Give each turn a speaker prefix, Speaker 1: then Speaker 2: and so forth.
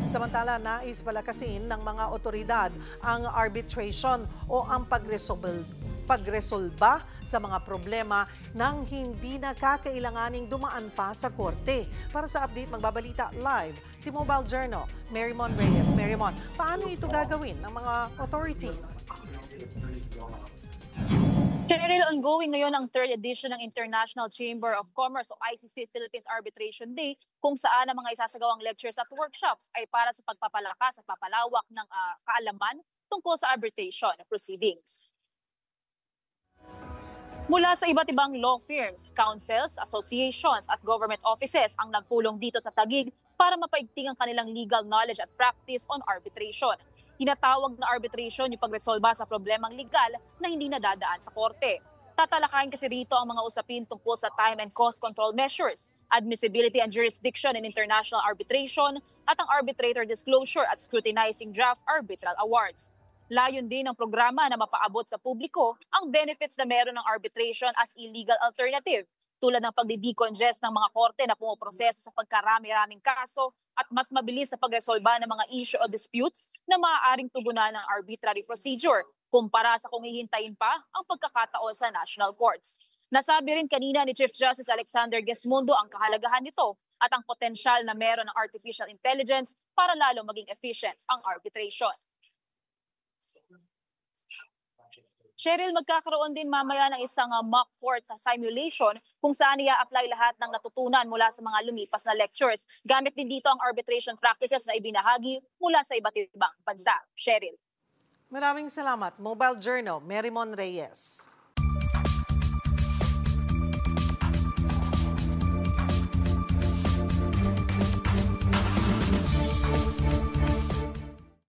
Speaker 1: Samantala, nais palakasin ng mga otoridad ang arbitration o ang pagresolba sa mga problema nang hindi na kakailanganing dumaan pa sa korte. Para sa update, magbabalita live si Mobile Journal, Marymon Reyes. Marymon, paano ito gagawin ng mga authorities?
Speaker 2: Cheryl, ongoing ngayon ang third edition ng International Chamber of Commerce o ICC Philippines Arbitration Day, kung saan ang mga isasagawang lectures at workshops ay para sa pagpapalakas at papalawak ng kaalaman tungkol sa arbitration proceedings. Mula sa iba't ibang law firms, councils, associations at government offices ang nagpulong dito sa Taguig para mapaigting ang kanilang legal knowledge at practice on arbitration. Tinatawag na arbitration yung pagresolba sa problemang legal na hindi nadadaan sa korte. Tatalakayin kasi rito ang mga usapin tungkol sa time and cost control measures, admissibility and jurisdiction in international arbitration, at ang arbitrator disclosure at scrutinizing draft arbitral awards. Layon din ng programa na mapaabot sa publiko ang benefits na meron ng arbitration as illegal alternative, tulad ng pagdi-decongest ng mga korte na pumoproseso sa pagkarami-raming kaso at mas mabilis na pagresolba ng mga issue o disputes na maaaring tugunan ng arbitrary procedure kumpara sa kung hihintayin pa ang pagkakataon sa national courts. Nasabi rin kanina ni Chief Justice Alexander Gesmundo ang kahalagahan nito at ang potensyal na meron ng artificial intelligence para lalo maging efficient ang arbitration. Cheryl, magkakaroon din mamaya ng isang mock court simulation kung saan i-apply lahat ng natutunan mula sa mga lumipas na lectures. Gamit din dito ang arbitration practices na ibinahagi mula sa iba't ibang bansa. Cheryl.
Speaker 1: Maraming salamat. Mobile Journal, Marymon Reyes.